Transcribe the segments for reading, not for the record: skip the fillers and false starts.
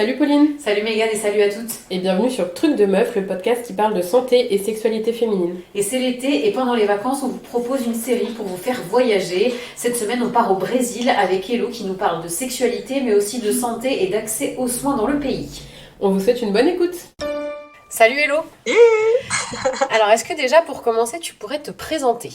Salut Pauline. Salut Mégane et salut à toutes. Et bienvenue sur Truc de Meuf, le podcast qui parle de santé et sexualité féminine. Et c'est l'été et pendant les vacances, on vous propose une série pour vous faire voyager. Cette semaine, on part au Brésil avec Hello qui nous parle de sexualité mais aussi de santé et d'accès aux soins dans le pays. On vous souhaite une bonne écoute. Salut Hello. Alors, est-ce que déjà pour commencer, tu pourrais te présenter?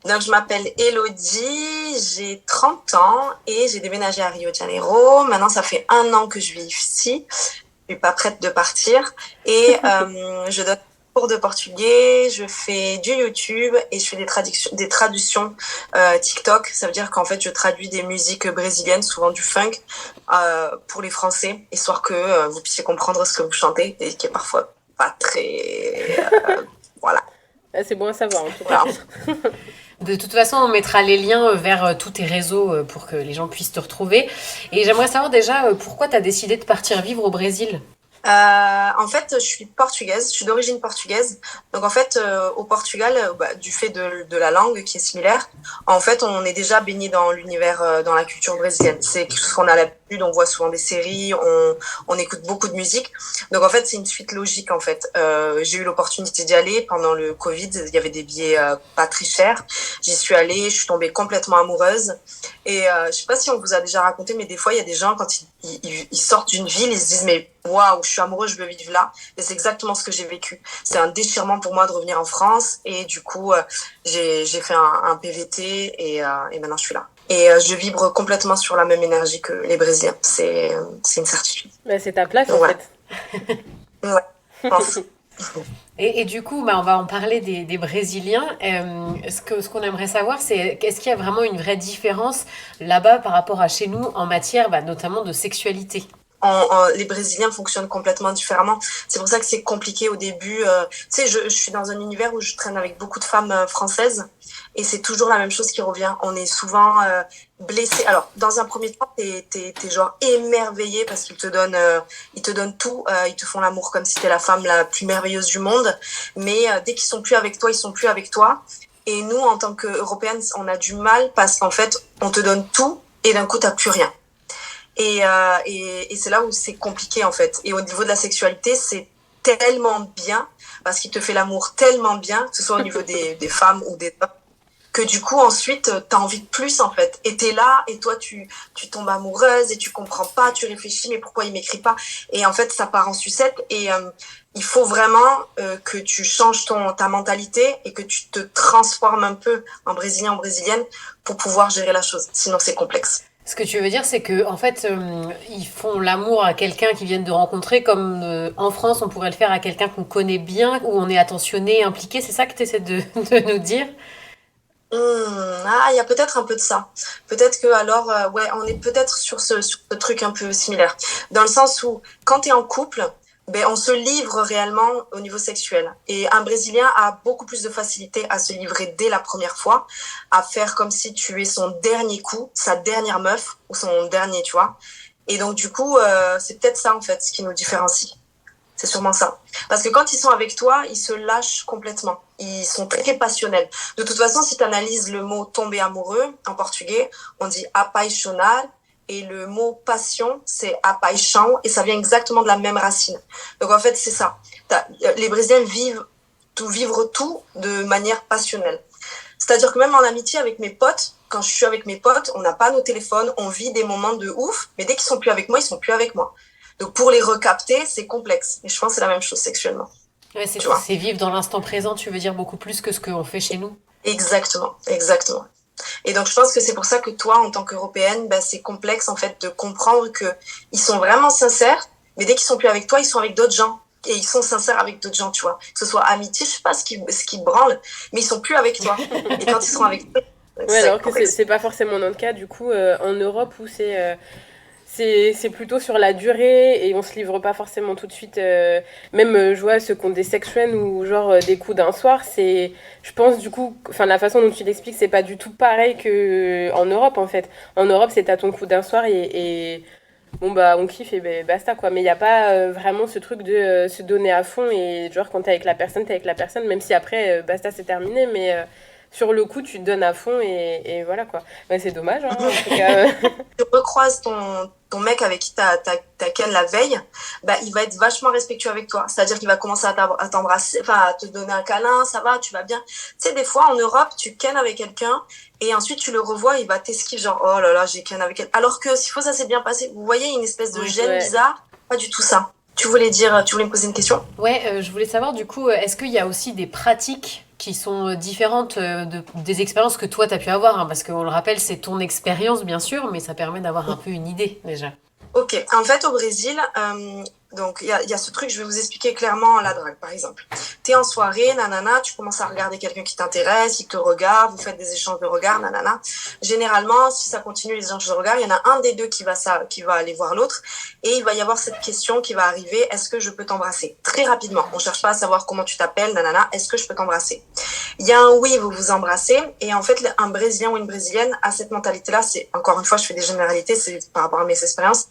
Donc, je m'appelle Elodie, j'ai 30 ans et j'ai déménagé à Rio de Janeiro. Maintenant, ça fait 1 an que je vis ici. Je suis pas prête de partir. Et je donne des cours de portugais, je fais du YouTube et je fais des traductions TikTok. Ça veut dire qu'en fait, je traduis des musiques brésiliennes, souvent du funk, pour les Français, histoire que vous puissiez comprendre ce que vous chantez et qui est parfois pas très... voilà. C'est bon à savoir en tout cas. Voilà. De toute façon, on mettra les liens vers tous tes réseaux pour que les gens puissent te retrouver. Et j'aimerais savoir déjà pourquoi tu as décidé de partir vivre au Brésil. En fait, je suis portugaise, je suis d'origine portugaise. Donc en fait, au Portugal, du fait de la langue qui est similaire, en fait, on est déjà baigné dans l'univers, dans la culture brésilienne. C'est quelque chose qu'on a l'habitude, on voit souvent des séries, on écoute beaucoup de musique. Donc en fait, c'est une suite logique en fait. J'ai eu l'opportunité d'y aller pendant le Covid, il y avait des billets pas très chers. J'y suis allée, je suis tombée complètement amoureuse. Et je sais pas si on vous a déjà raconté, mais des fois, il y a des gens, quand ils sortent d'une ville, ils se disent, mais waouh, je suis amoureuse, je veux vivre là. Et c'est exactement ce que j'ai vécu. C'est un déchirement pour moi de revenir en France. Et du coup, j'ai fait un PVT et maintenant je suis là. Et je vibre complètement sur la même énergie que les Brésiliens. C'est une certitude. Bah, c'est ta place en fait. Ouais, je pense. Et du coup, on va en parler des Brésiliens. Ce qu'on aimerait savoir, c'est est-ce qu'il y a vraiment une vraie différence là-bas par rapport à chez nous en matière notamment de sexualité? Les Brésiliens fonctionnent complètement différemment. C'est pour ça que c'est compliqué au début. Tu sais, je suis dans un univers où je traîne avec beaucoup de femmes françaises et c'est toujours la même chose qui revient. On est souvent blessé. Alors, dans un premier temps, t'es genre émerveillé parce qu'ils te donnent tout. Ils te font l'amour comme si t'étais la femme la plus merveilleuse du monde. Mais dès qu'ils sont plus avec toi, ils sont plus avec toi. Et nous, en tant qu'Européennes, on a du mal parce qu'en fait, on te donne tout et d'un coup, t'as plus rien. Et c'est là où c'est compliqué en fait. Et au niveau de la sexualité, c'est tellement bien parce qu'il te fait l'amour tellement bien, que ce soit au niveau des femmes ou des hommes, que du coup ensuite t'as envie de plus en fait. Et t'es là et toi tu tombes amoureuse et tu comprends pas, tu réfléchis mais pourquoi il m'écrit pas. Et en fait ça part en sucette et il faut vraiment que tu changes ta mentalité et que tu te transformes un peu en brésilien ou brésilienne pour pouvoir gérer la chose. Sinon c'est complexe. Ce que tu veux dire, c'est que en fait, ils font l'amour à quelqu'un qu'ils viennent de rencontrer, comme en France, on pourrait le faire à quelqu'un qu'on connaît bien, où on est attentionné, impliqué. C'est ça que tu essaies de nous dire? Il y a peut-être un peu de ça. Peut-être que alors, ouais, on est peut-être sur ce truc un peu similaire, dans le sens où quand t'es en couple, ben on se livre réellement au niveau sexuel. Et un Brésilien a beaucoup plus de facilité à se livrer dès la première fois, à faire comme si tu es son dernier coup, sa dernière meuf ou son dernier, tu vois. Et donc du coup, c'est peut-être ça en fait ce qui nous différencie. C'est sûrement ça. Parce que quand ils sont avec toi, ils se lâchent complètement. Ils sont très passionnels. De toute façon, si tu analyses le mot tomber amoureux en portugais, on dit apaixonar et le mot passion, c'est apaixão et ça vient exactement de la même racine. Donc en fait, c'est ça. Les Brésiliens vivent tout de manière passionnelle. C'est-à-dire que même en amitié avec mes potes, quand je suis avec mes potes, on n'a pas nos téléphones, on vit des moments de ouf, mais dès qu'ils sont plus avec moi, ils sont plus avec moi. Donc pour les recapter, c'est complexe. Et je pense que c'est la même chose sexuellement. Ouais, c'est vivre dans l'instant présent, tu veux dire beaucoup plus que ce qu'on fait chez nous? Exactement. Et donc je pense que c'est pour ça que toi, en tant qu'Européenne, c'est complexe en fait de comprendre que ils sont vraiment sincères, mais dès qu'ils sont plus avec toi, ils sont avec d'autres gens. Et ils sont sincères avec d'autres gens, tu vois. Que ce soit amitié, je sais pas ce qui branle, mais ils sont plus avec toi. Et quand ils seront avec toi, Ouais, alors que c'est pas forcément notre cas, du coup, en Europe où c'est plutôt sur la durée et on se livre pas forcément tout de suite. Même, je vois ceux qui ont des sex friends ou genre des coups d'un soir, je pense du coup, enfin la façon dont tu l'expliques, c'est pas du tout pareil que en Europe en fait. En Europe, c'est t'as ton coup d'un soir et bon bah on kiffe et basta quoi. Mais il y a pas vraiment ce truc de se donner à fond et genre quand t'es avec la personne, même si après basta c'est terminé, mais sur le coup, tu te donnes à fond et voilà quoi. Bah, c'est dommage, hein, en tout cas. Tu recroises ton mec avec qui t'as ken la veille, bah, il va être vachement respectueux avec toi. C'est-à-dire qu'il va commencer à t'embrasser, enfin, à te donner un câlin, ça va, tu vas bien. Tu sais, des fois, en Europe, tu ken avec quelqu'un et ensuite tu le revois, il va t'esquiver genre, oh là là, j'ai ken avec elle. Alors que si ça s'est bien passé, vous voyez, une espèce de gêne bizarre, pas du tout ça. Tu voulais me poser une question? Ouais, je voulais savoir du coup, est-ce qu'il y a aussi des pratiques qui sont différentes des expériences que toi t'as pu avoir, hein, parce qu'on le rappelle, c'est ton expérience bien sûr, mais ça permet d'avoir un peu une idée déjà. Ok, en fait au Brésil, donc il y a ce truc, je vais vous expliquer clairement la drague par exemple. T'es en soirée, nanana, tu commences à regarder quelqu'un qui t'intéresse, il te regarde, vous faites des échanges de regards, nanana. Généralement, si ça continue les échanges de regards, il y en a un des deux qui va aller voir l'autre et il va y avoir cette question qui va arriver, est-ce que je peux t'embrasser? Très rapidement, on cherche pas à savoir comment tu t'appelles, nanana, est-ce que je peux t'embrasser? Il y a un oui, vous vous embrassez et en fait un Brésilien ou une Brésilienne a cette mentalité-là, c'est encore une fois, je fais des généralités, c'est par rapport à mes expériences,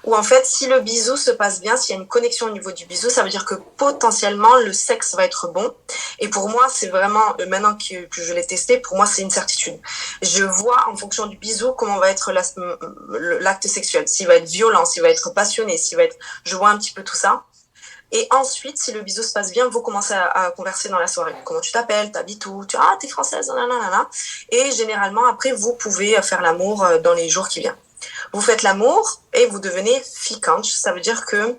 où en fait, si le bisou se passe bien, s'il y a une connexion au niveau du bisou, ça veut dire que potentiellement le sexe va être bon. Et pour moi, c'est vraiment, maintenant que je l'ai testé, pour moi, c'est une certitude. Je vois en fonction du bisou comment va être l'acte sexuel. S'il va être violent, s'il va être passionné, je vois un petit peu tout ça. Et ensuite, si le bisou se passe bien, vous commencez à converser dans la soirée. Comment tu t'appelles, t'habites où, t'es française, nanana. Et généralement, après, vous pouvez faire l'amour dans les jours qui viennent. Vous faites l'amour et vous devenez ficanche. Ça veut dire que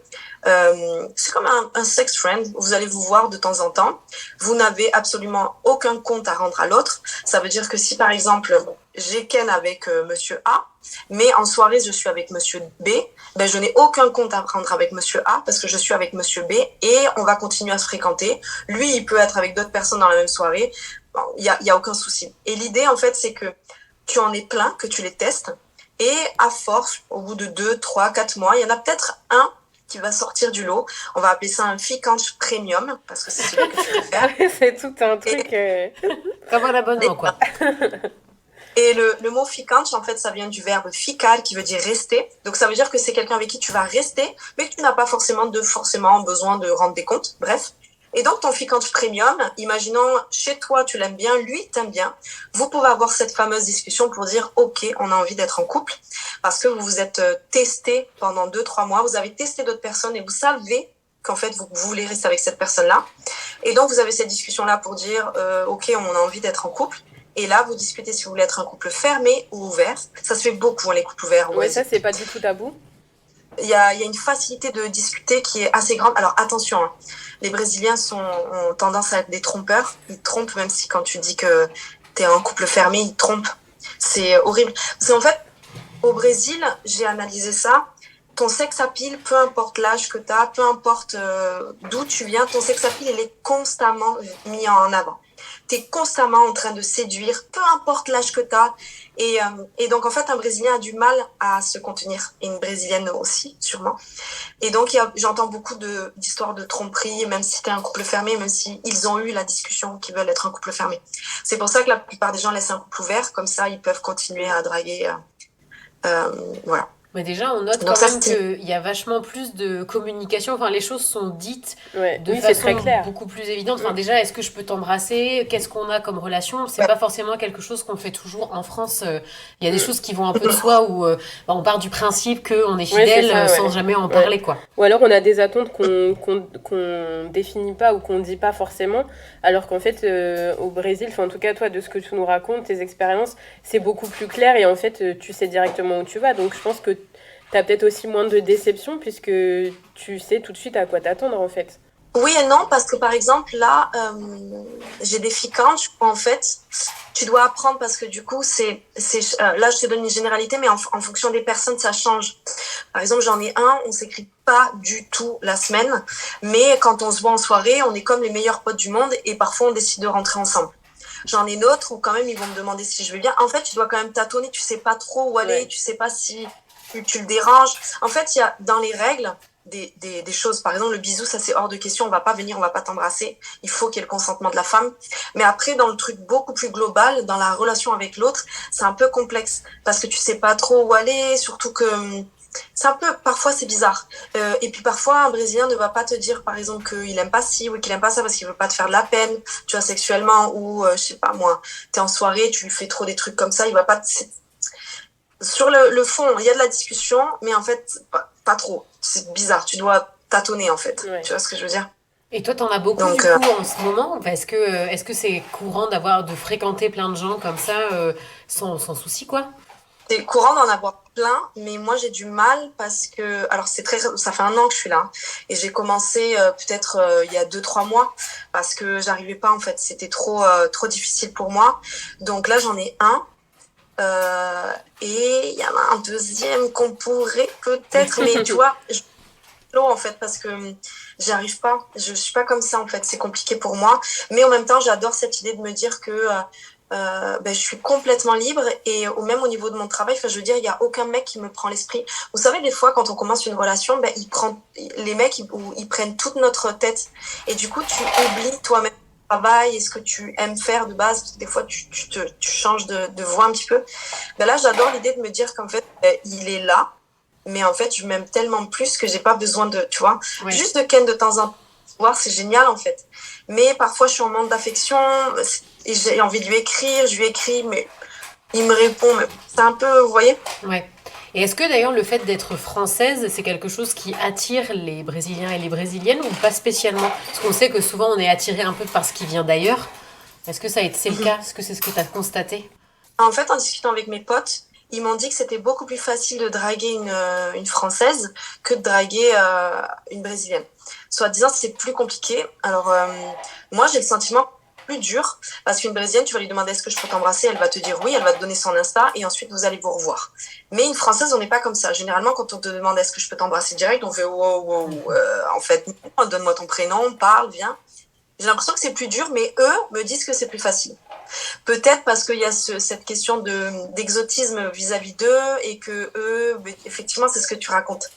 c'est comme un sex friend. Vous allez vous voir de temps en temps. Vous n'avez absolument aucun compte à rendre à l'autre. Ça veut dire que si par exemple j'ai ken avec monsieur A, mais en soirée je suis avec monsieur B, ben je n'ai aucun compte à rendre avec monsieur A parce que je suis avec monsieur B et on va continuer à se fréquenter. Lui, il peut être avec d'autres personnes dans la même soirée. Bon, il y a aucun souci. Et l'idée en fait, c'est que tu en es plein, que tu les testes. Et à force, au bout de 2, 3, 4 mois, il y en a peut-être un qui va sortir du lot. On va appeler ça un ficanche premium, parce que c'est celui que tu préfères. C'est tout un truc... Comme un abonnement, quoi. Et le mot ficanche, en fait, ça vient du verbe ficar, qui veut dire rester. Donc, ça veut dire que c'est quelqu'un avec qui tu vas rester, mais que tu n'as pas forcément besoin de rendre des comptes. Bref. Et donc, ton ficanche premium, imaginons, chez toi, tu l'aimes bien, lui, t'aime bien. Vous pouvez avoir cette fameuse discussion pour dire, OK, on a envie d'être en couple parce que vous vous êtes testé pendant 2, 3 mois. Vous avez testé d'autres personnes et vous savez qu'en fait, vous voulez rester avec cette personne-là. Et donc, vous avez cette discussion-là pour dire, OK, on a envie d'être en couple. Et là, vous discutez si vous voulez être un couple fermé ou ouvert. Ça se fait beaucoup, les couples ouverts. Ouais, ça, c'est pas du tout tabou. Il y a une facilité de discuter qui est assez grande. Alors, attention, hein. Les Brésiliens ont tendance à être des trompeurs. Ils trompent, même si quand tu dis que t'es un couple fermé, ils trompent. C'est horrible. Parce qu'en fait, au Brésil, j'ai analysé ça. Ton sex appeal, peu importe l'âge que t'as, peu importe d'où tu viens, ton sex appeal, il est constamment mis en avant. T'es constamment en train de séduire, peu importe l'âge que t'as. Et donc, en fait, un Brésilien a du mal à se contenir. Et une Brésilienne aussi, sûrement. Et donc, j'entends beaucoup d'histoires de tromperie, même si t'es un couple fermé, même si ils ont eu la discussion qu'ils veulent être un couple fermé. C'est pour ça que la plupart des gens laissent un couple ouvert. Comme ça, ils peuvent continuer à draguer. Voilà. Mais déjà, on note Donc quand ça, même qu'il y a vachement plus de communication. Enfin, les choses sont dites de oui, c'est façon très clair. beaucoup plus évidente. Enfin, déjà, est-ce que je peux t'embrasser? Qu'est-ce qu'on a comme relation? C'est pas forcément quelque chose qu'on fait toujours en France. Il y a des choses qui vont un peu de soi où on part du principe qu'on est fidèle c'est ça, sans jamais en parler, quoi. Ou alors on a des attentes qu'on définit pas ou qu'on dit pas forcément, alors qu'en fait au Brésil, enfin en tout cas toi de ce que tu nous racontes, tes expériences, c'est beaucoup plus clair et en fait tu sais directement où tu vas. Donc je pense que t'as peut-être aussi moins de déception puisque tu sais tout de suite à quoi t'attendre en fait. Oui et non, parce que par exemple, là, j'ai des ficantes, en fait, tu dois apprendre parce que du coup, là, je te donne une généralité, mais en fonction des personnes, ça change. Par exemple, j'en ai un, on s'écrit pas du tout la semaine, mais quand on se voit en soirée, on est comme les meilleurs potes du monde et parfois on décide de rentrer ensemble. J'en ai d'autres où quand même, ils vont me demander si je vais bien. En fait, tu dois quand même tâtonner, tu sais pas trop où aller, tu sais pas si tu le déranges. En fait, il y a dans les règles, des choses. Par exemple, le bisou, ça c'est hors de question. On va pas venir, on va pas t'embrasser. Il faut qu'il y ait le consentement de la femme. Mais après, dans le truc beaucoup plus global, dans la relation avec l'autre, c'est un peu complexe parce que tu sais pas trop où aller. Surtout que c'est un peu, parfois c'est bizarre. Et puis parfois, un Brésilien ne va pas te dire, par exemple, qu'il aime pas ci ou qu'il aime pas ça parce qu'il veut pas te faire de la peine, tu vois, sexuellement, ou, je sais pas moi, t'es en soirée, tu lui fais trop des trucs comme ça, il va pas sur le fond, il y a de la discussion, mais en fait, pas trop. C'est bizarre, tu dois tâtonner, en fait. Ouais. Tu vois ce que je veux dire? Et toi, t'en as beaucoup Donc, du coup en ce moment? Enfin, est-ce que c'est courant de fréquenter plein de gens comme ça sans souci, quoi? c'est courant d'en avoir plein, mais moi j'ai du mal parce que, alors ça fait 1 an que je suis là, et j'ai commencé peut-être il y a 2, 3 mois parce que j'arrivais pas en fait, c'était trop difficile pour moi. Donc là j'en ai un, et il y en a un deuxième qu'on pourrait peut-être, mais tu vois, je en fait parce que j'y arrive pas, je suis pas comme ça en fait, c'est compliqué pour moi, mais en même temps j'adore cette idée de me dire que ben, je suis complètement libre et même au niveau de mon travail, enfin, je veux dire, il y a aucun mec qui me prend l'esprit. Vous savez, des fois, quand on commence une relation, ben, les mecs, ils prennent toute notre tête et du coup, tu oublies toi-même ton travail et ce que tu aimes faire de base. Parce que des fois, tu changes de voie un petit peu. Ben là, j'adore l'idée de me dire qu'en fait, ben, il est là, mais en fait, je m'aime tellement plus que j'ai pas besoin de, tu vois, Ouais. juste de ken de temps en temps. Voir, c'est génial en fait. Mais parfois, je suis en manque d'affection et j'ai envie de lui écrire. Je lui écris, mais il me répond. Mais c'est un peu, vous voyez? Ouais. Et est-ce que d'ailleurs le fait d'être française, c'est quelque chose qui attire les Brésiliens et les Brésiliennes ou pas spécialement? Parce qu'on sait que souvent on est attiré un peu par ce qui vient d'ailleurs. Est-ce que c'est le cas? Est-ce que c'est ce que tu as constaté? En fait, en discutant avec mes potes, ils m'ont dit que c'était beaucoup plus facile de draguer une Française que de draguer une Brésilienne. Soit disant, c'est plus compliqué. Alors, moi, j'ai le sentiment plus dur parce qu'une Brésilienne, tu vas lui demander est-ce que je peux t'embrasser, elle va te dire oui, elle va te donner son Insta et ensuite vous allez vous revoir. Mais une Française, on n'est pas comme ça. Généralement, quand on te demande est-ce que je peux t'embrasser direct, on fait wow, wow, en fait, donne-moi ton prénom, parle, viens. J'ai l'impression que c'est plus dur, mais eux me disent que c'est plus facile. Peut-être parce qu'il y a cette question d'exotisme vis-à-vis d'eux et que eux, effectivement, c'est ce que tu racontes.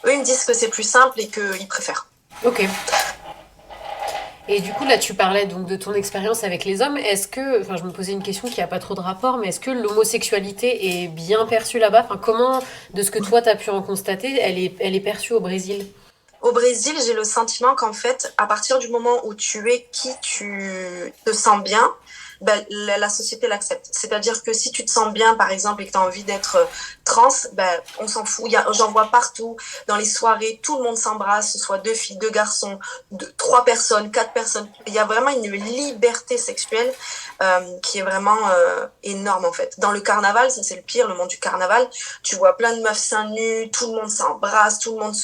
Eux, ils me disent que c'est plus simple et qu'ils préfèrent. Ok. Et du coup, là, tu parlais donc de ton expérience avec les hommes. Enfin, je me posais une question qui n'a pas trop de rapport, mais est-ce que l'homosexualité est bien perçue là-bas? Enfin, comment, de ce que toi, tu as pu en constater, elle est perçue au Brésil? Au Brésil, j'ai le sentiment qu'en fait, à partir du moment où tu es qui tu te sens bien, ben, la société l'accepte. C'est-à-dire que si tu te sens bien, par exemple, et que tu as envie d'être trans, ben, on s'en fout. J'en vois partout, dans les soirées, tout le monde s'embrasse, ce soit 2 filles, 2 garçons, 3 personnes, 4 personnes. Il y a vraiment une liberté sexuelle qui est vraiment énorme, en fait. Dans le carnaval, ça c'est le pire, le monde du carnaval, tu vois plein de meufs seins nus, tout le monde s'embrasse, tout le monde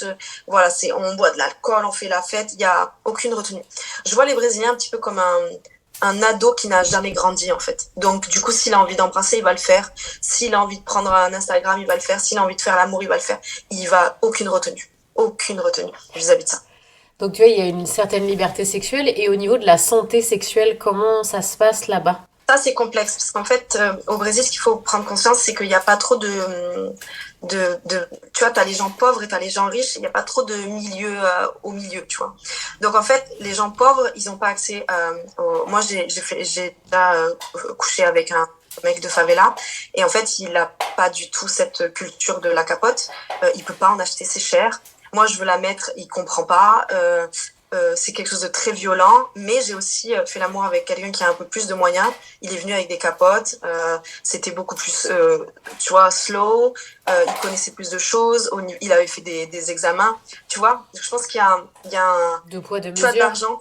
voilà, on boit de l'alcool, on fait la fête, il n'y a aucune retenue. Je vois les Brésiliens un petit peu comme un ado qui n'a jamais grandi en fait. Donc du coup, s'il a envie d'embrasser, il va le faire. S'il a envie de prendre un Instagram, il va le faire. S'il a envie de faire l'amour, il va le faire. Il va aucune retenue vis-à-vis de ça. Donc, tu vois, il y a une certaine liberté sexuelle. Et au niveau de la santé sexuelle, comment ça se passe là-bas? Ça, c'est complexe parce qu'en fait, au Brésil, ce qu'il faut prendre conscience, c'est qu'il n'y a pas trop tu vois, t'as les gens pauvres et t'as les gens riches, il n'y a pas trop de milieu au milieu, tu vois. Donc, en fait, les gens pauvres, ils n'ont pas accès moi, j'ai déjà couché avec un mec de favela et en fait, il n'a pas du tout cette culture de la capote. Il peut pas en acheter, c'est cher. Moi, je veux la mettre, il comprend pas. C'est quelque chose de très violent, mais j'ai aussi fait l'amour avec quelqu'un qui a un peu plus de moyens. Il est venu avec des capotes, c'était beaucoup plus, tu vois, slow, il connaissait plus de choses, il avait fait des examens, tu vois. Je pense il y a Deux poids, deux tu as de mesures. l'argent,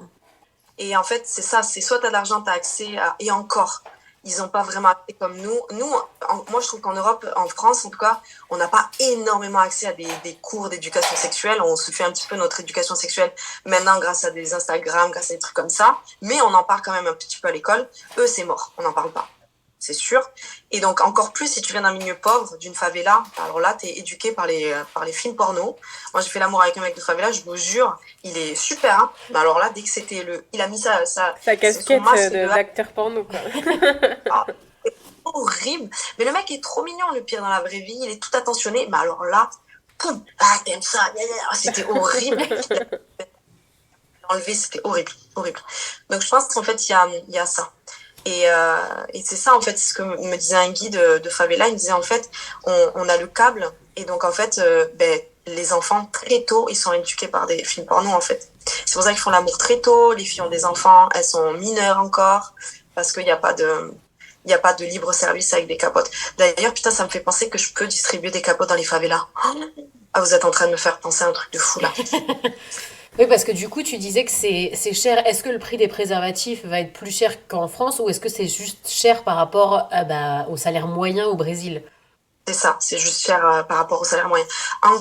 et en fait, c'est ça, c'est soit tu as de l'argent, tu as accès à, et encore, ils n'ont pas vraiment accès comme nous. Moi, je trouve qu'en Europe, en France, en tout cas, on n'a pas énormément accès à des cours d'éducation sexuelle. On se fait un petit peu notre éducation sexuelle maintenant grâce à des Instagram, grâce à des trucs comme ça. Mais on en parle quand même un petit peu à l'école. Eux, c'est mort. On n'en parle pas. C'est sûr. Et donc, encore plus, si tu viens d'un milieu pauvre, d'une favela, alors là, tu es éduqué par les films porno. Moi, j'ai fait l'amour avec un mec de favela, je vous jure, il est super. Hein. Mais alors là, dès que c'était il a mis Sa son casquette masque d'acteur porno, quoi. Ah, c'est horrible. Mais le mec est trop mignon, le pire dans la vraie vie. Il est tout attentionné. Mais alors là, poum, ah, t'aimes ça. C'était horrible. Enlevé, c'était horrible, horrible. Donc je pense qu'en fait, il y a ça. Et c'est ça, en fait, ce que me disait un guide de favela. Il me disait, en fait, on a le câble Et donc, en fait, les enfants, très tôt, ils sont éduqués par des films porno, en fait. C'est pour ça qu'ils font l'amour très tôt. Les filles ont des enfants, elles sont mineures encore, parce qu'il n'y a pas de... Il n'y a pas de libre service avec des capotes. D'ailleurs, putain, ça me fait penser que je peux distribuer des capotes dans les favelas. Ah, vous êtes en train de me faire penser à un truc de fou, là. Oui, parce que du coup, tu disais que c'est cher. Est-ce que le prix des préservatifs va être plus cher qu'en France ou est-ce que c'est juste cher par rapport au salaire moyen au Brésil? C'est ça, c'est juste cher par rapport au salaire moyen.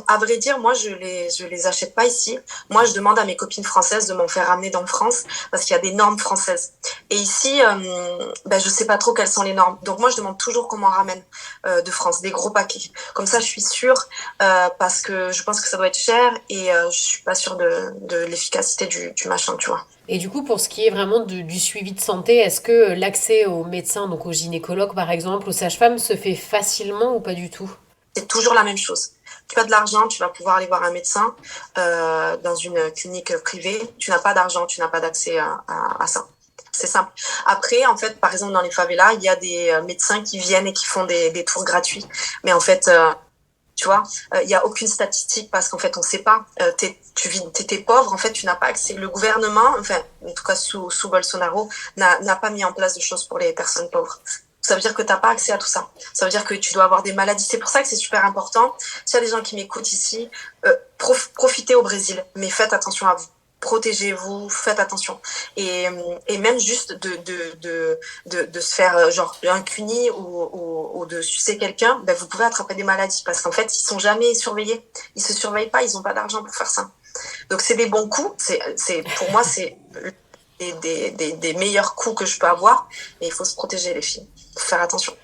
À vrai dire, moi, je les achète pas ici. Moi, je demande à mes copines françaises de m'en faire ramener dans France parce qu'il y a des normes françaises. Et ici, je sais pas trop quelles sont les normes. Donc moi, je demande toujours qu'on m'en ramène de France, des gros paquets. Comme ça, je suis sûre parce que je pense que ça doit être cher et je suis pas sûre de l'efficacité du machin, tu vois. Et du coup, pour ce qui est vraiment du suivi de santé, est-ce que l'accès aux médecins, donc aux gynécologues par exemple, aux sages-femmes, se fait facilement ou pas du tout? C'est toujours la même chose. Tu as de l'argent, tu vas pouvoir aller voir un médecin dans une clinique privée. Tu n'as pas d'argent, tu n'as pas d'accès à ça. C'est simple. Après, en fait, par exemple, dans les favelas, il y a des médecins qui viennent et qui font des tours gratuits. Mais en fait, tu vois, il y a aucune statistique parce qu'en fait, on sait pas. T'es pauvre, en fait, tu n'as pas accès. Le gouvernement, enfin, en tout cas sous Bolsonaro, n'a pas mis en place de choses pour les personnes pauvres. Ça veut dire que t'as pas accès à tout ça. Ça veut dire que tu dois avoir des maladies. C'est pour ça que c'est super important. S'il y a des gens qui m'écoutent ici, profitez au Brésil, mais faites attention à vous. Protégez-vous, faites attention. Et même juste de se faire genre un cuni ou de sucer quelqu'un, vous pouvez attraper des maladies parce qu'en fait, ils sont jamais surveillés. Ils se surveillent pas, ils ont pas d'argent pour faire ça. Donc c'est des bons coups. Pour moi, c'est des meilleurs coups que je peux avoir. Et il faut se protéger, les filles. Faut faire attention.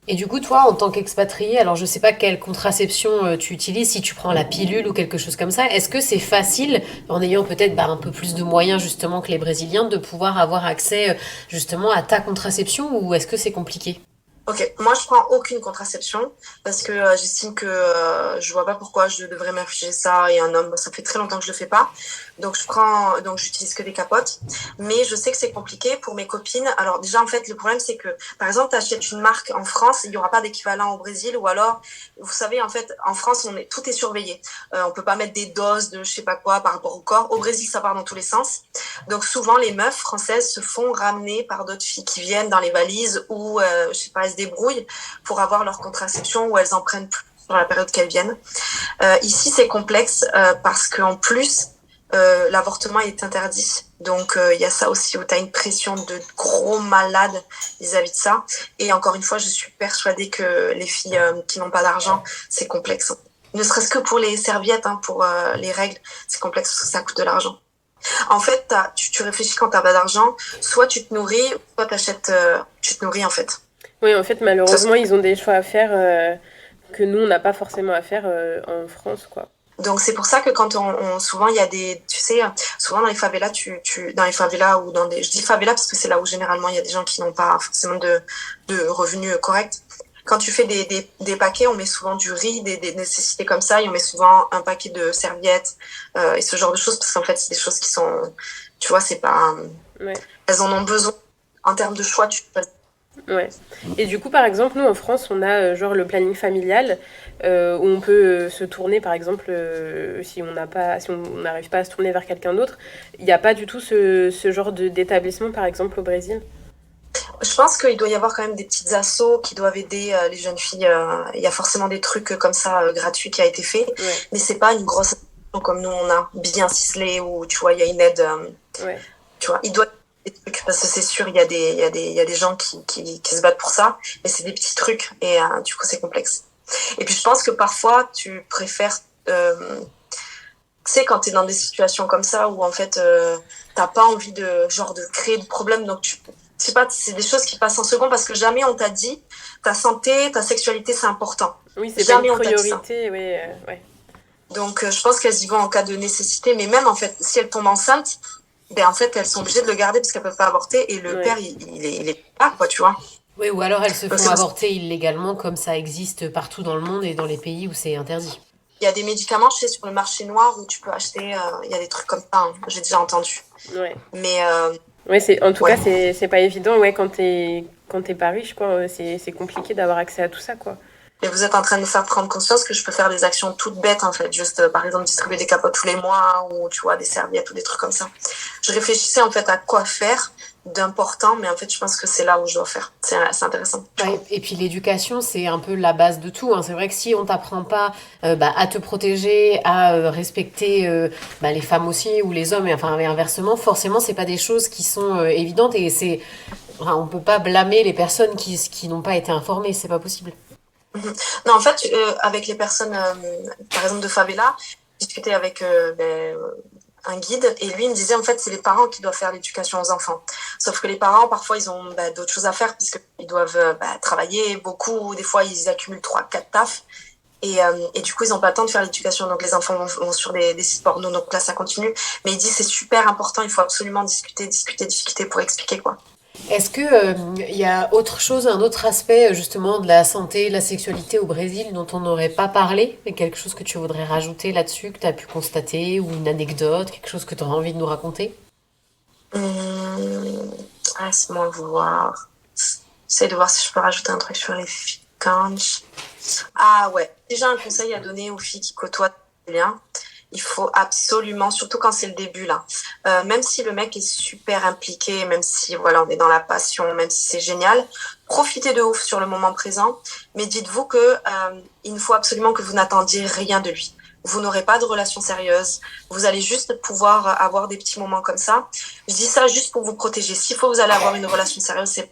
Et du coup, toi, en tant qu'expatrié, alors je sais pas quelle contraception tu utilises, si tu prends la pilule ou quelque chose comme ça, est-ce que c'est facile, en ayant peut-être un peu plus de moyens justement que les Brésiliens, de pouvoir avoir accès justement à ta contraception ou est-ce que c'est compliqué? Ok, moi je prends aucune contraception parce que j'estime que je vois pas pourquoi je devrais m'infliger ça et un homme, ça fait très longtemps que je le fais pas. Donc j'utilise que des capotes, mais je sais que c'est compliqué pour mes copines. Alors déjà en fait le problème c'est que par exemple tu achètes une marque en France, il y aura pas d'équivalent au Brésil ou alors vous savez en fait en France tout est surveillé. On peut pas mettre des doses de je sais pas quoi par rapport au corps. Au Brésil ça part dans tous les sens. Donc souvent les meufs françaises se font ramener par d'autres filles qui viennent dans les valises ou je sais pas, elles se débrouillent pour avoir leur contraception ou elles en prennent plus sur la période qu'elles viennent. Ici c'est complexe parce qu'en plus l'avortement est interdit. Donc il y a ça aussi où tu as une pression de gros malades vis-à-vis de ça. Et encore une fois, je suis persuadée que les filles qui n'ont pas d'argent, c'est complexe. Ne serait-ce que pour les serviettes, pour les règles, c'est complexe parce que ça coûte de l'argent. En fait, tu réfléchis quand t'as pas d'argent, soit tu te nourris, soit tu te nourris en fait. Oui, en fait, malheureusement, ils ont des choix à faire que nous, on n'a pas forcément à faire en France, quoi. Donc c'est pour ça que quand souvent il y a tu sais, souvent dans les favelas, dans les favelas ou je dis favelas parce que c'est là où généralement il y a des gens qui n'ont pas forcément de revenus corrects. Quand tu fais des paquets, on met souvent du riz, des nécessités comme ça, et on met souvent un paquet de serviettes et ce genre de choses parce qu'en fait c'est des choses qui sont, tu vois, c'est pas, Ouais. elles en ont besoin en termes de choix. Ouais. Et du coup, par exemple, nous en France, on a genre le planning familial où on peut se tourner, par exemple, si on n'arrive pas à se tourner vers quelqu'un d'autre. Il n'y a pas du tout ce genre d'établissement, par exemple, au Brésil. Je pense qu'il doit y avoir quand même des petites assos qui doivent aider les jeunes filles. Il y a forcément des trucs comme ça gratuits qui a été fait, Ouais. mais c'est pas une grosse association comme nous on a bien ciselé où tu vois il y a une aide. Ouais. Tu vois, il doit y avoir des trucs parce que c'est sûr il y a des gens qui se battent pour ça, mais c'est des petits trucs et du coup c'est complexe. Et puis je pense que parfois tu préfères tu sais quand t'es dans des situations comme ça où en fait t'as pas envie de créer de problème donc je sais pas, c'est des choses qui passent en second parce que jamais on t'a dit ta santé, ta sexualité c'est important. Oui, c'est Jamais pas on une t'a dit ça. priorité, ouais, ouais. Donc je pense qu'elles y vont en cas de nécessité, mais même en fait si elles tombent enceintes, en fait elles sont obligées de le garder parce qu'elles peuvent pas avorter et le Ouais. père il est pas quoi, tu vois. Oui, ou alors elles se Donc, font avorter illégalement comme ça existe partout dans le monde et dans les pays où c'est interdit. il y a des médicaments, je sais, sur le marché noir où tu peux acheter, il y a des trucs comme ça, j'ai déjà entendu. Ouais. Mais Ouais, en tout ouais. cas, c'est pas évident, ouais, quand t'es pas riche, quoi, c'est compliqué d'avoir accès à tout ça, quoi. Et vous êtes en train de me faire prendre conscience que je peux faire des actions toutes bêtes, en fait. Juste, par exemple, distribuer des capotes tous les mois ou, tu vois, des serviettes ou des trucs comme ça. Je réfléchissais, en fait, à quoi faire d'important, mais en fait, je pense que c'est là où je dois faire. C'est intéressant. Ouais, et puis l'éducation, c'est un peu la base de tout, hein. C'est vrai que si on t'apprend pas à te protéger, à respecter les femmes aussi ou les hommes, et enfin et inversement, forcément, c'est pas des choses qui sont évidentes et on peut pas blâmer les personnes qui n'ont pas été informées, c'est pas possible. Non, en fait, avec les personnes, par exemple, de favela, j'ai discuté avec un guide et lui il me disait en fait c'est les parents qui doivent faire l'éducation aux enfants. Sauf que les parents parfois ils ont d'autres choses à faire puisqu'ils doivent travailler beaucoup, des fois ils accumulent 3-4 tafs et du coup ils n'ont pas le temps de faire l'éducation. Donc les enfants vont sur des sites porno, donc là ça continue. Mais il dit c'est super important, il faut absolument discuter pour expliquer quoi. Est-ce que il y a autre chose, un autre aspect justement de la santé, de la sexualité au Brésil dont on n'aurait pas parlé, et quelque chose que tu voudrais rajouter là-dessus, que tu as pu constater, ou une anecdote, quelque chose que tu aurais envie de nous raconter? Laisse-moi voir. J'essaie de voir si je peux rajouter un truc sur les filles. Ah ouais, déjà un conseil à donner aux filles qui côtoient bien. Il faut absolument, surtout quand c'est le début là, même si le mec est super impliqué, même si voilà on est dans la passion, même si c'est génial, profitez de ouf sur le moment présent. Mais dites-vous que il ne faut absolument que vous n'attendiez rien de lui. Vous n'aurez pas de relation sérieuse. Vous allez juste pouvoir avoir des petits moments comme ça. Je dis ça juste pour vous protéger. S'il faut vous allez avoir une relation sérieuse, c'est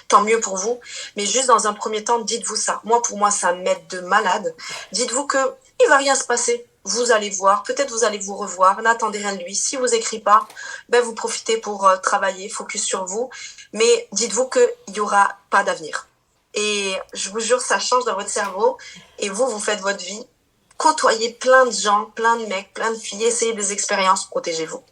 tant mieux pour vous. Mais juste dans un premier temps, dites-vous ça. Moi, pour moi, ça m'aide de malade. Dites-vous que il va rien se passer. Vous allez voir. Peut-être vous allez vous revoir. N'attendez rien de lui. Si vous écrit pas, vous profitez pour travailler, focus sur vous. Mais dites-vous que il y aura pas d'avenir. Et je vous jure, ça change dans votre cerveau. Et vous faites votre vie. Côtoyez plein de gens, plein de mecs, plein de filles, essayez des expériences, protégez-vous.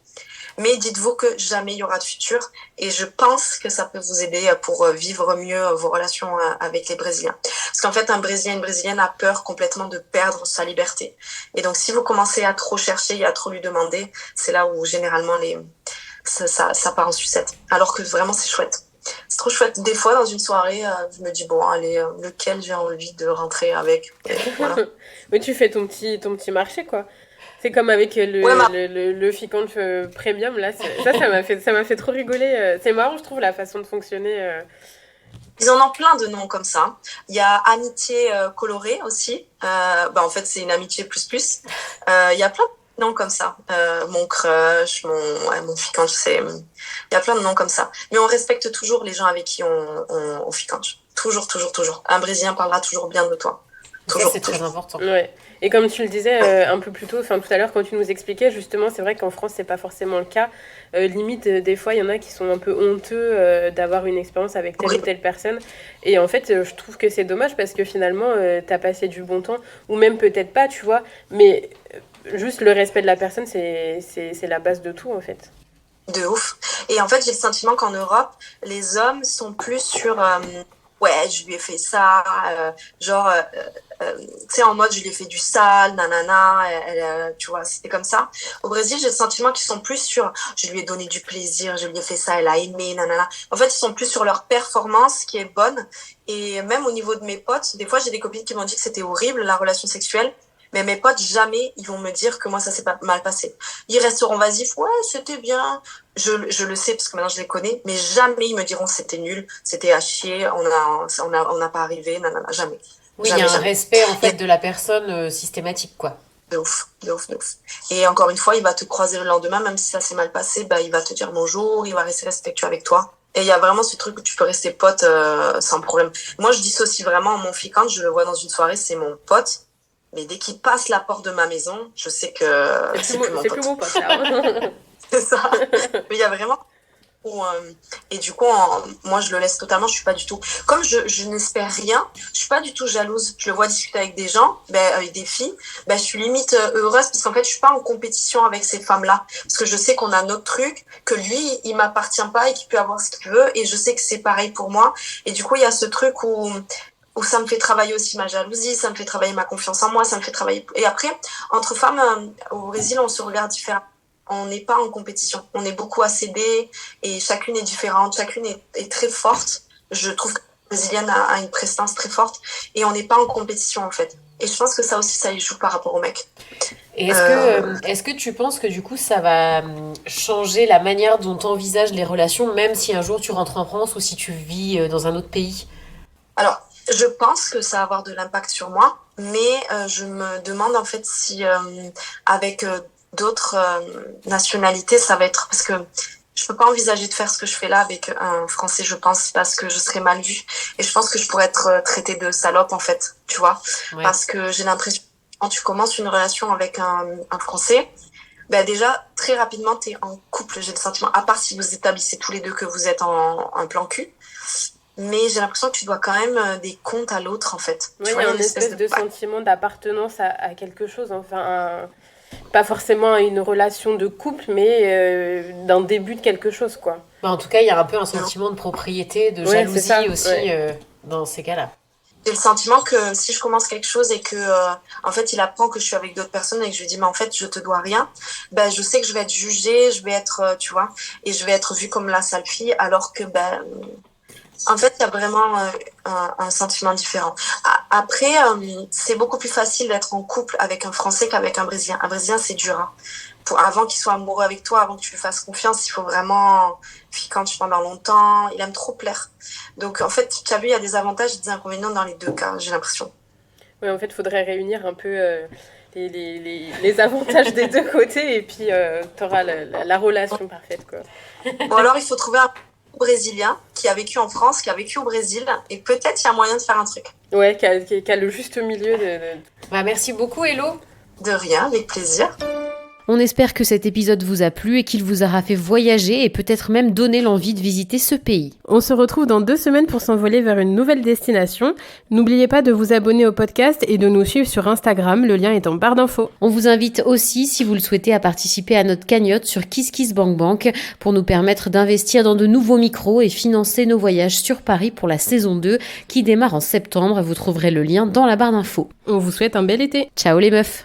Mais dites-vous que jamais il y aura de futur et je pense que ça peut vous aider pour vivre mieux vos relations avec les Brésiliens. Parce qu'en fait, un Brésilien, une Brésilienne a peur complètement de perdre sa liberté. Et donc, si vous commencez à trop chercher et à trop lui demander, c'est là où généralement ça part en sucette. Alors que vraiment, c'est chouette. C'est trop chouette. Des fois, dans une soirée, je me dis, bon, allez, lequel j'ai envie de rentrer avec. Et voilà. Mais tu fais ton petit marché, quoi. C'est comme avec Ouais, le Ficante Premium, là. Ça m'a fait trop rigoler. C'est marrant, je trouve, la façon de fonctionner. ils en ont plein de noms comme ça. Il y a Amitié colorée aussi. En fait, c'est une amitié plus plus. Il y a plein de noms comme ça. Mon crush, mon ficante, il y a plein de noms comme ça. Mais on respecte toujours les gens avec qui on ficante. Toujours, toujours, toujours. Un Brésilien parlera toujours bien de toi. Ça, Toujours, c'est très toujours. Ouais. important. Et comme tu le disais un peu plus tôt, enfin tout à l'heure quand tu nous expliquais, justement, c'est vrai qu'en France, c'est pas forcément le cas. Limite, des fois, il y en a qui sont un peu honteux d'avoir une expérience avec telle ou Horrible. telle personne. Et en fait, je trouve que c'est dommage parce que finalement, t'as passé du bon temps, ou même peut-être pas, tu vois, mais juste le respect de la personne, c'est la base de tout, en fait. De ouf. Et en fait, j'ai le sentiment qu'en Europe, les hommes sont plus sur ouais, je lui ai fait ça, tu sais, en mode je lui ai fait du sale, nanana, tu vois, c'était comme ça. Au Brésil, j'ai le sentiment qu'ils sont plus sur je lui ai donné du plaisir, je lui ai fait ça, elle a aimé, nanana. En fait, ils sont plus sur leur performance qui est bonne. Et même au niveau de mes potes, des fois, j'ai des copines qui m'ont dit que c'était horrible, la relation sexuelle. Mais mes potes, jamais, ils vont me dire que moi, ça s'est pas mal passé. Ils resteront vasifs, ouais, c'était bien. Je le sais parce que maintenant je les connais, mais jamais ils me diront c'était nul, c'était à chier, on n'a pas arrivé, nanana, jamais. Oui, il y Jamais, a un jamais. respect en Et fait de la personne systématique, quoi. de ouf, de ouf, de ouf. Et encore une fois, il va te croiser le lendemain, même si ça s'est mal passé, il va te dire bonjour, il va rester respectueux avec toi. Et il y a vraiment ce truc où tu peux rester pote sans problème. Moi, je dissocie vraiment mon flic quand je le vois dans une soirée, c'est mon pote. Mais dès qu'il passe la porte de ma maison, je sais que c'est plus mon C'est plus pote. mon pote, là. C'est ça. Mais il y a vraiment et du coup, moi, je le laisse totalement. Je suis pas du tout. Comme je n'espère rien, je suis pas du tout jalouse. Je le vois discuter avec des gens, avec des filles. Je suis limite heureuse parce qu'en fait, je suis pas en compétition avec ces femmes-là. Parce que je sais qu'on a notre truc, que lui, il m'appartient pas et qu'il peut avoir ce qu'il veut. Et je sais que c'est pareil pour moi. Et du coup, il y a ce truc où ça me fait travailler aussi ma jalousie, ça me fait travailler ma confiance en moi, ça me fait travailler. Et après, entre femmes, au Brésil, on se regarde différemment. On n'est pas en compétition. On est beaucoup à s'aider et chacune est différente, chacune est très forte. Je trouve que brésilienne a une prestance très forte et on n'est pas en compétition en fait. Et je pense que ça aussi, ça y joue par rapport aux mecs. Et est-ce que tu penses que du coup ça va changer la manière dont tu envisages les relations, même si un jour tu rentres en France ou si tu vis dans un autre pays? Alors, je pense que ça va avoir de l'impact sur moi, mais je me demande en fait si avec d'autres nationalités, ça va être... Parce que je peux pas envisager de faire ce que je fais là avec un Français, je pense, parce que je serais mal vue. Et je pense que je pourrais être traitée de salope, en fait, tu vois. Ouais. Parce que j'ai l'impression, quand tu commences une relation avec un Français, ben déjà, très rapidement, tu es en couple, j'ai le sentiment, à part si vous établissez tous les deux que vous êtes en plan cul. Mais j'ai l'impression que tu dois quand même des comptes à l'autre, en fait. Oui, Tu il vois, y a il y a une espèce de pacte. sentiment d'appartenance à quelque chose, enfin, pas forcément à une relation de couple, mais d'un début de quelque chose, quoi. Bah, en tout cas, il y a un peu un sentiment de propriété, de Ouais, c'est ça, jalousie aussi ouais. dans ces cas-là. J'ai le sentiment que si je commence quelque chose et que en fait il apprend que je suis avec d'autres personnes et que je lui dis mais en fait je te dois rien, ben je sais que je vais être jugée, je vais être tu vois, et je vais être vue comme la sale fille alors que ben en fait il y a vraiment un sentiment différent. Après c'est beaucoup plus facile d'être en couple avec un Français qu'avec un Brésilien. Un Brésilien c'est dur hein. Avant qu'il soit amoureux avec toi, avant que tu lui fasses confiance, il faut vraiment, puis quand tu pendant longtemps, il aime trop plaire. Donc en fait, tu as vu, il y a des avantages et des inconvénients dans les deux cas, j'ai l'impression. Ouais, en fait, il faudrait réunir un peu les avantages des deux côtés et puis t'auras la relation parfaite, quoi. Ou alors il faut trouver un Brésilien qui a vécu en France, qui a vécu au Brésil, et peut-être il y a moyen de faire un truc. Ouais, qui a le juste milieu Bah, merci beaucoup, Hello. De rien, avec plaisir. On espère que cet épisode vous a plu et qu'il vous aura fait voyager et peut-être même donner l'envie de visiter ce pays. On se retrouve dans 2 semaines pour s'envoler vers une nouvelle destination. N'oubliez pas de vous abonner au podcast et de nous suivre sur Instagram, le lien est en barre d'infos. On vous invite aussi, si vous le souhaitez, à participer à notre cagnotte sur KissKissBankBank pour nous permettre d'investir dans de nouveaux micros et financer nos voyages sur Paris pour la saison 2 qui démarre en septembre. Vous trouverez le lien dans la barre d'infos. On vous souhaite un bel été. Ciao les meufs!